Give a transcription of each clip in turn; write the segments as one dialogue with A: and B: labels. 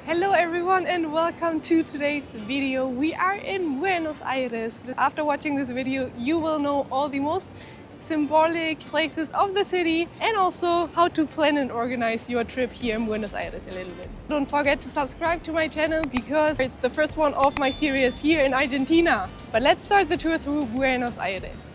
A: Hello everyone and welcome to today's video. We are in Buenos Aires. After watching this video, you will know all the most symbolic places of the city and also how to plan and organize your trip here in Buenos Aires a little bit. Don't forget to subscribe to my channel because it's the first one of my series here in Argentina. But let's start the tour through Buenos Aires.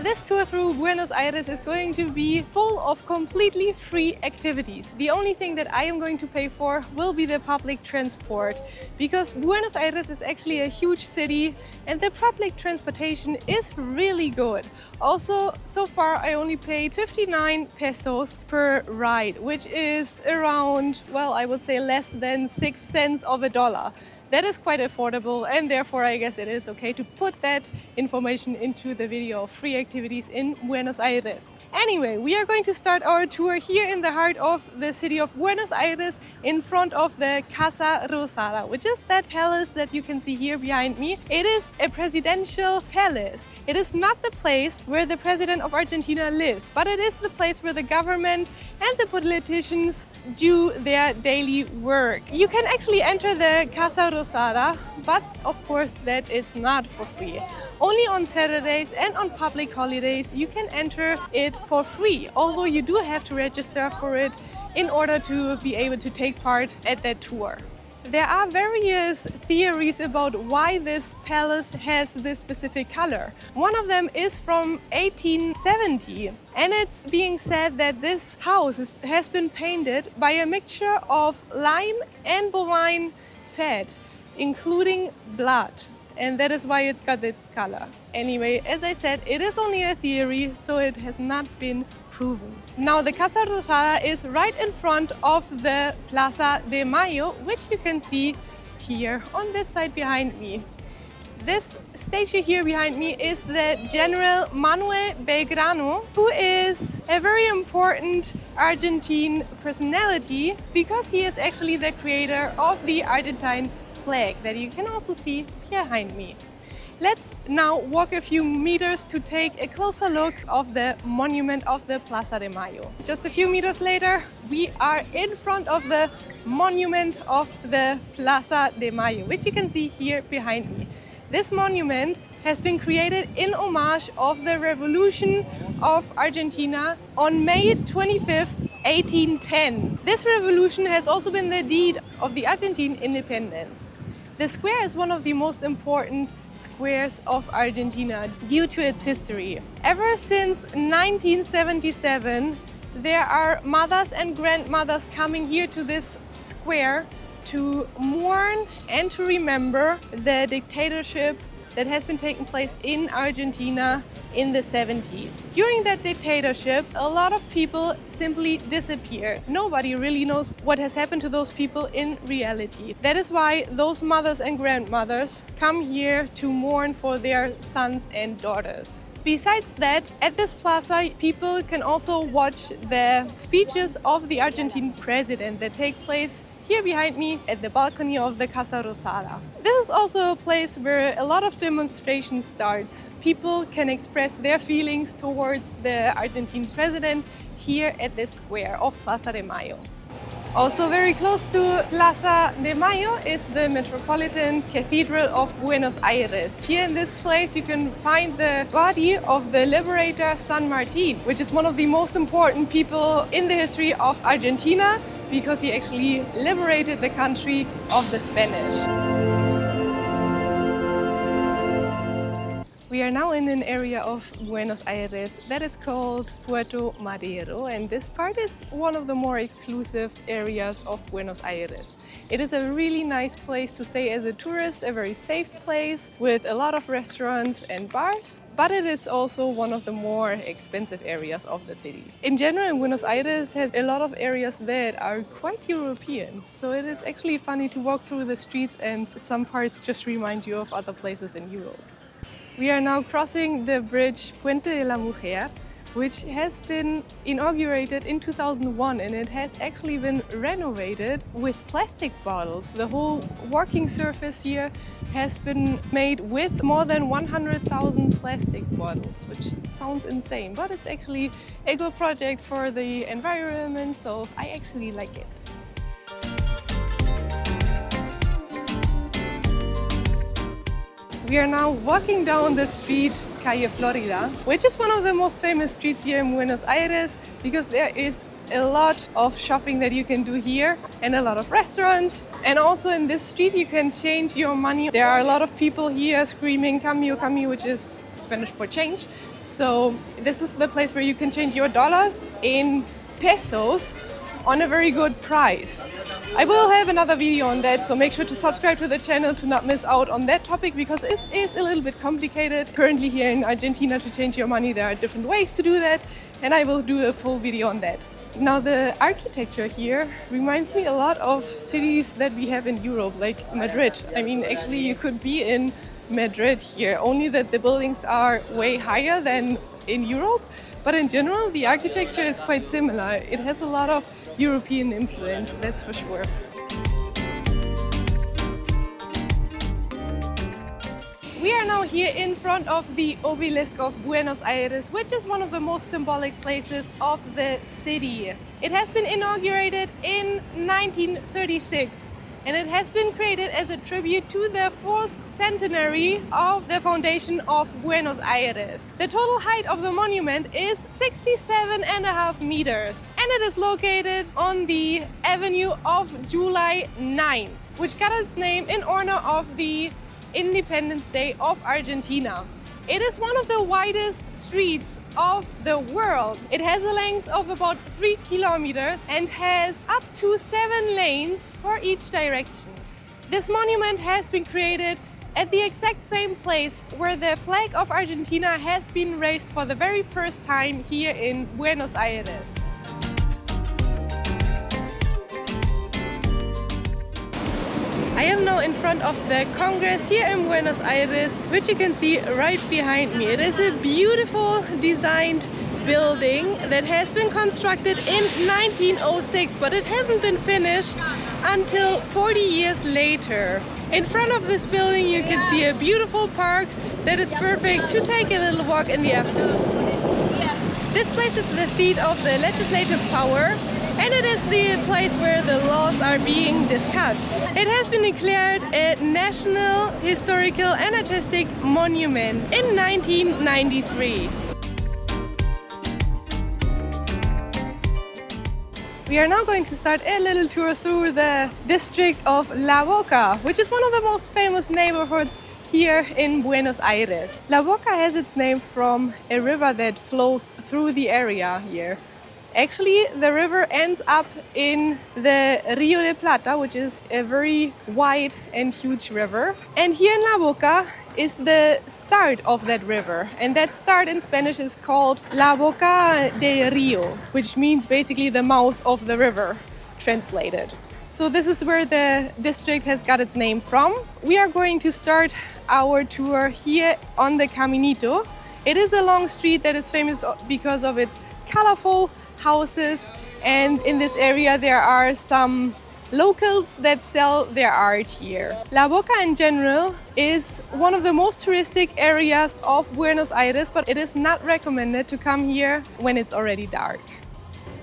A: This tour through Buenos Aires is going to be full of completely free activities. The only thing that I am going to pay for will be the public transport because Buenos Aires is actually a huge city and the public transportation is really good. Also, so far I only paid 59 pesos per ride, which is around, well, I would say less than 6 cents of a dollar. That is quite affordable and therefore I guess it is okay to put that information into the video of free activities in Buenos Aires. Anyway, we are going to start our tour here in the heart of the city of Buenos Aires in front of the Casa Rosada, which is that palace that you can see here behind me. It is a presidential palace. It is not the place where the president of Argentina lives, but it is the place where the government and the politicians do their daily work. You can actually enter the Casa Rosada, but of course that is not for free. Only on Saturdays and on public holidays you can enter it for free, although you do have to register for it in order to be able to take part at that tour. There are various theories about why this palace has this specific color. One of them is from 1870, and it's being said that this house has been painted by a mixture of lime and bovine fat, including blood, and that is why it's got its color. Anyway, as I said, it is only a theory, so it has not been proven. Now, the Casa Rosada is right in front of the Plaza de Mayo, which you can see here on this side behind me. This statue here behind me is the General Manuel Belgrano, who is a very important Argentine personality because he is actually the creator of the Argentine flag that you can also see behind me. Let's now walk a few meters to take a closer look of the monument of the Plaza de Mayo. Just a few meters later, we are in front of the monument of the Plaza de Mayo, which you can see here behind me. This monument has been created in homage of the revolution of Argentina on May 25th, 1810. This revolution has also been the deed of the Argentine independence. The square is one of the most important squares of Argentina due to its history. Ever since 1977, there are mothers and grandmothers coming here to this square to mourn and to remember the dictatorship that has been taking place in Argentina in the 70s. During that dictatorship, a lot of people simply disappeared. Nobody really knows what has happened to those people in reality. That is why those mothers and grandmothers come here to mourn for their sons and daughters. Besides that, at this plaza, people can also watch the speeches of the Argentine president that take place here behind me at the balcony of the Casa Rosada. This is also a place where a lot of demonstrations starts. People can express their feelings towards the Argentine president here at this square of Plaza de Mayo. Also very close to Plaza de Mayo is the Metropolitan Cathedral of Buenos Aires. Here in this place you can find the body of the liberator San Martin, which is one of the most important people in the history of Argentina because he actually liberated the country of the Spanish. We are now in an area of Buenos Aires that is called Puerto Madero, and this part is one of the more exclusive areas of Buenos Aires. It is a really nice place to stay as a tourist, a very safe place with a lot of restaurants and bars, but it is also one of the more expensive areas of the city. In general, Buenos Aires has a lot of areas that are quite European, so it is actually funny to walk through the streets and some parts just remind you of other places in Europe. We are now crossing the bridge Puente de la Mujer, which has been inaugurated in 2001, and it has actually been renovated with plastic bottles. The whole walking surface here has been made with more than 100,000 plastic bottles, which sounds insane, but it's actually a good project for the environment, so I actually like it. We are now walking down the street Calle Florida, which is one of the most famous streets here in Buenos Aires because there is a lot of shopping that you can do here and a lot of restaurants. And also in this street you can change your money. There are a lot of people here screaming cambio, cambio, which is Spanish for change. So this is the place where you can change your dollars in pesos on a very good price. I will have another video on that, so make sure to subscribe to the channel to not miss out on that topic because it is a little bit complicated. Currently here in Argentina, to change your money there are different ways to do that, and I will do a full video on that. Now the architecture here reminds me a lot of cities that we have in Europe, like Madrid. I mean, actually you could be in Madrid here, only that the buildings are way higher than in Europe. But in general, the architecture is quite similar. It has a lot of European influence, that's for sure. We are now here in front of the obelisk of Buenos Aires, which is one of the most symbolic places of the city. It has been inaugurated in 1936. And it has been created as a tribute to the 4th centenary of the foundation of Buenos Aires. The total height of the monument is 67.5 meters, and it is located on the Avenue of July 9th, which got its name in honor of the Independence Day of Argentina. It is one of the widest streets of the world. It has a length of about 3 kilometers and has up to 7 lanes for each direction. This monument has been created at the exact same place where the flag of Argentina has been raised for the very first time here in Buenos Aires. I am now in front of the Congress here in Buenos Aires, which you can see right behind me. It is a beautiful designed building that has been constructed in 1906, but it hasn't been finished until 40 years later. In front of this building you can see a beautiful park that is perfect to take a little walk in the afternoon. This place is the seat of the legislative power, and it is the place where the laws are being discussed. It has been declared a National Historical and Artistic Monument in 1993. We are now going to start a little tour through the district of Laoka, which is one of the most famous neighborhoods here in Buenos Aires. Laoka has its name from a river that flows through the area here. Actually, the river ends up in the Rio de Plata, which is a very wide and huge river. And here in Laoka is the start of that river. And that start in Spanish is called La Boca del Rio, which means basically the mouth of the river, translated. So this is where the district has got its name from. We are going to start our tour here on the Caminito. It is a long street that is famous because of its colorful houses, and in this area there are some locals that sell their art here. La Boca in general is one of the most touristic areas of Buenos Aires, but it is not recommended to come here when it's already dark.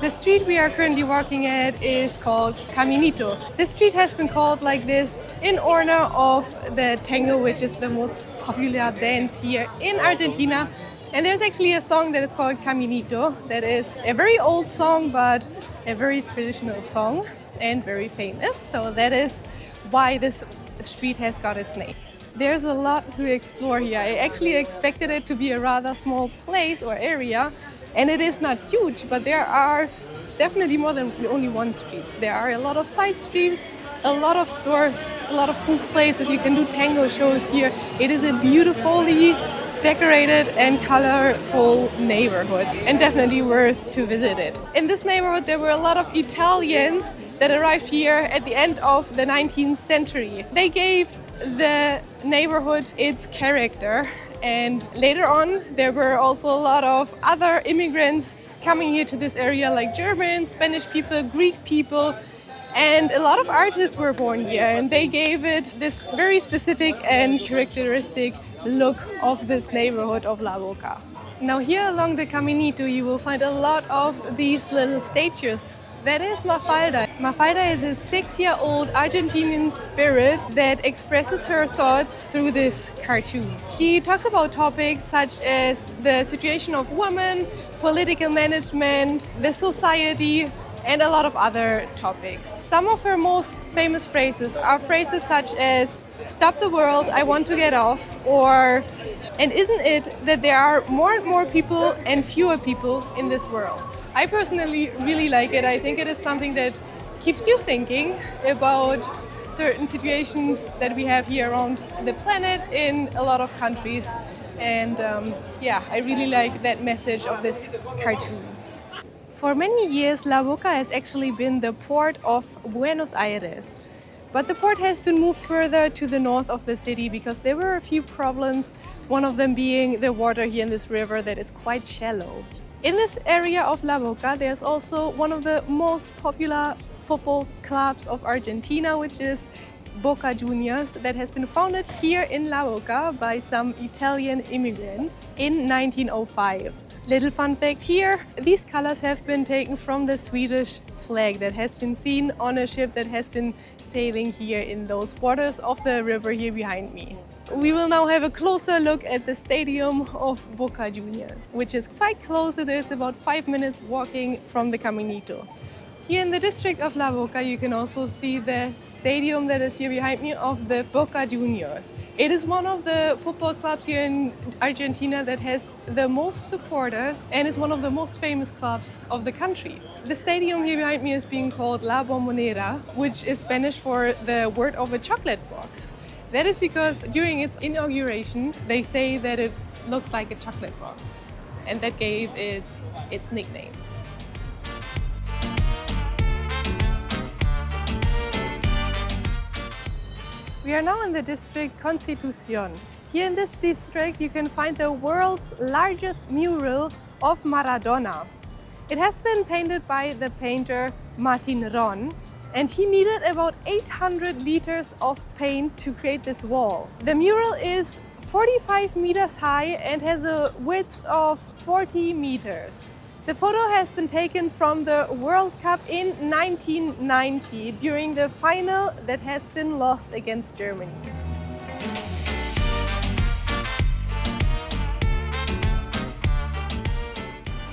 A: The street we are currently walking at is called Caminito. This street has been called like this in honor of the tango, which is the most popular dance here in Argentina. And there's actually a song that is called Caminito that is a very old song, but a very traditional song and very famous. So that is why this street has got its name. There's a lot to explore here. I actually expected it to be a rather small place or area, and it is not huge, but there are definitely more than only one street. There are a lot of side streets, a lot of stores, a lot of food places. You can do tango shows here. It is a beautifully decorated and colorful neighborhood, and definitely worth to visit it. In this neighborhood there were a lot of Italians that arrived here at the end of the 19th century. They gave the neighborhood its character, And later on, there were also a lot of other immigrants coming here to this area, like Germans, Spanish people, Greek people, and a lot of artists were born here, and they gave it this very specific and characteristic look of this neighborhood of Laoka. Now here along the Caminito, you will find a lot of these little statues. That is Mafalda. Mafalda is a 6-year-old Argentinian spirit that expresses her thoughts through this cartoon. She talks about topics such as the situation of women, political management, the society, and a lot of other topics. Some of her most famous phrases are phrases such as "Stop the world, I want to get off," or "And isn't it that there are more and more people and fewer people in this world?" I personally really like it. I think it is something that keeps you thinking about certain situations that we have here around the planet in a lot of countries. And I really like that message of this cartoon. For many years, La Boca has actually been the port of Buenos Aires. But the port has been moved further to the north of the city because there were a few problems, one of them being the water here in this river that is quite shallow. In this area of La Boca, there's also one of the most popular football clubs of Argentina, which is Boca Juniors, that has been founded here in La Boca by some Italian immigrants in 1905. Little fun fact here, these colors have been taken from the Swedish flag that has been seen on a ship that has been sailing here in those waters of the river here behind me. We will now have a closer look at the stadium of Boca Juniors, which is quite close. It is about 5 minutes walking from the Caminito. Here in the district of La Boca, you can also see the stadium that is here behind me of the Boca Juniors. It is one of the football clubs here in Argentina that has the most supporters and is one of the most famous clubs of the country. The stadium here behind me is being called La Bombonera, which is Spanish for the word of a chocolate box. That is because during its inauguration, they say that it looked like a chocolate box, and that gave it its nickname. We are now in the district Constitución. Here in this district, you can find the world's largest mural of Maradona. It has been painted by the painter Martin Ron, and he needed about 800 liters of paint to create this wall. The mural is 45 meters high and has a width of 40 meters. The photo has been taken from the World Cup in 1990 during the final that has been lost against Germany.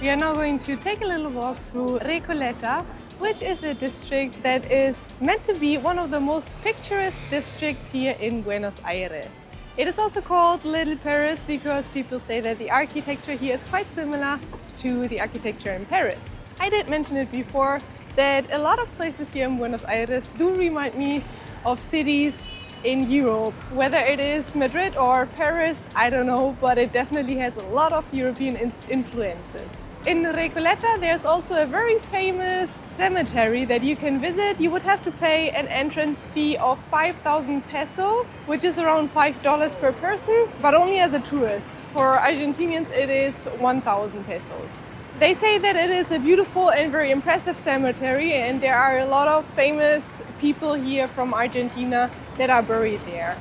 A: We are now going to take a little walk through Recoleta, which is a district that is meant to be one of the most picturesque districts here in Buenos Aires. It is also called Little Paris because people say that the architecture here is quite similar to the architecture in Paris. I did mention it before that a lot of places here in Buenos Aires do remind me of cities in Europe. Whether it is Madrid or Paris, I don't know, but it definitely has a lot of European influences. In Recoleta, there's also a very famous cemetery that you can visit. You would have to pay an entrance fee of 5,000 pesos, which is around $5 per person, but only as a tourist. For Argentinians, it is 1,000 pesos. They say that it is a beautiful and very impressive cemetery, and there are a lot of famous people here from Argentina that are buried there.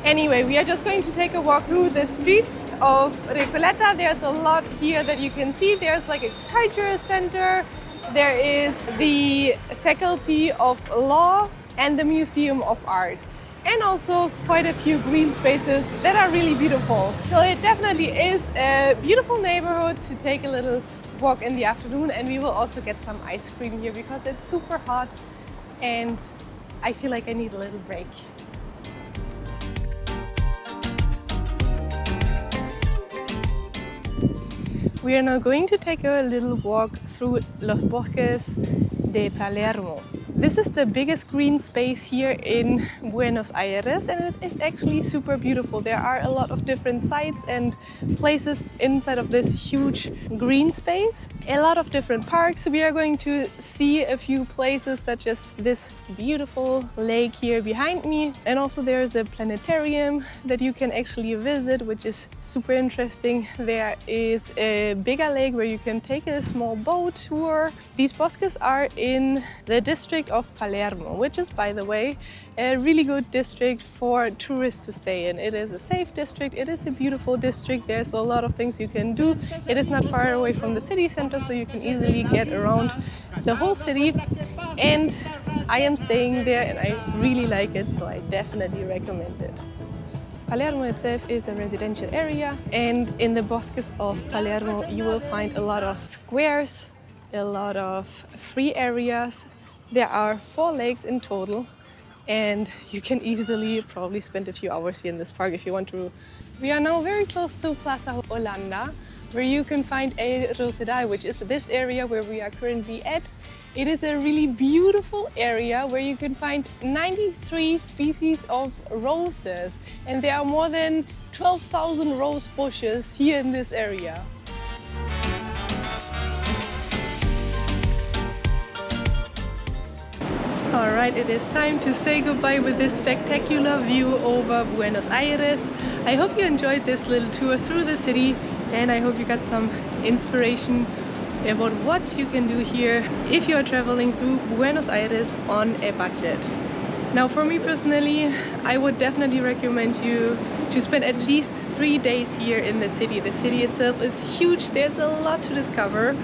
A: Anyway, we are just going to take a walk through the streets of Recoleta. There's a lot here that you can see. There's like a cultural center, there is the Faculty of Law and the Museum of Art, and also quite a few green spaces that are really beautiful. So it definitely is a beautiful neighborhood to take a little walk in the afternoon, and we will also get some ice cream here because it's super hot and I feel like I need a little break. We are now going to take a little walk through Los Bosques de Palermo. This is the biggest green space here in Buenos Aires, and it is actually super beautiful. There are a lot of different sites and places inside of this huge green space. A lot of different parks. We are going to see a few places such as this beautiful lake here behind me. And also there's a planetarium that you can actually visit, which is super interesting. There is a bigger lake where you can take a small boat tour. These bosques are in the district of Palermo, which is, by the way, a really good district for tourists to stay in. It is a safe district, it is a beautiful district, there's a lot of things you can do. It is not far away from the city center, so you can easily get around the whole city. And I am staying there and I really like it, so I definitely recommend it. Palermo itself is a residential area, and in the bosques of Palermo you will find a lot of squares, a lot of free areas. There are 4 lakes in total, and you can easily probably spend a few hours here in this park if you want to. We are now very close to Plaza Holanda, where you can find a rosedal, which is this area where we are currently at. It is a really beautiful area where you can find 93 species of roses, and there are more than 12,000 rose bushes here in this area. Alright, it is time to say goodbye with this spectacular view over Buenos Aires. I hope you enjoyed this little tour through the city, and I hope you got some inspiration about what you can do here if you are traveling through Buenos Aires on a budget. Now, for me personally, I would definitely recommend you to spend at least 3 days here in the city. The city itself is huge, there's a lot to discover,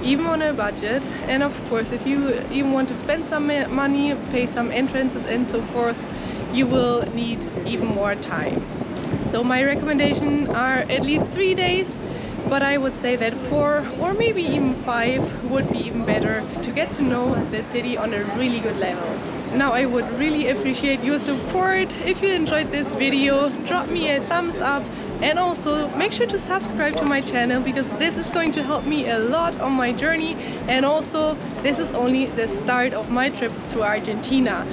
A: even on a budget. And of course, if you even want to spend some money, pay some entrances and so forth, you will need even more time. So my recommendation are at least 3 days, but I would say that 4 or maybe even 5 would be even better to get to know the city on a really good level. Now, I would really appreciate your support. If you enjoyed this video, drop me a thumbs up, and also make sure to subscribe to my channel, because this is going to help me a lot on my journey, and also this is only the start of my trip through Argentina.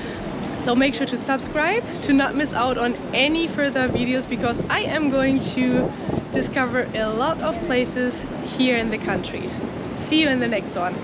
A: So make sure to subscribe to not miss out on any further videos, because I am going to discover a lot of places here in the country. See you in the next one.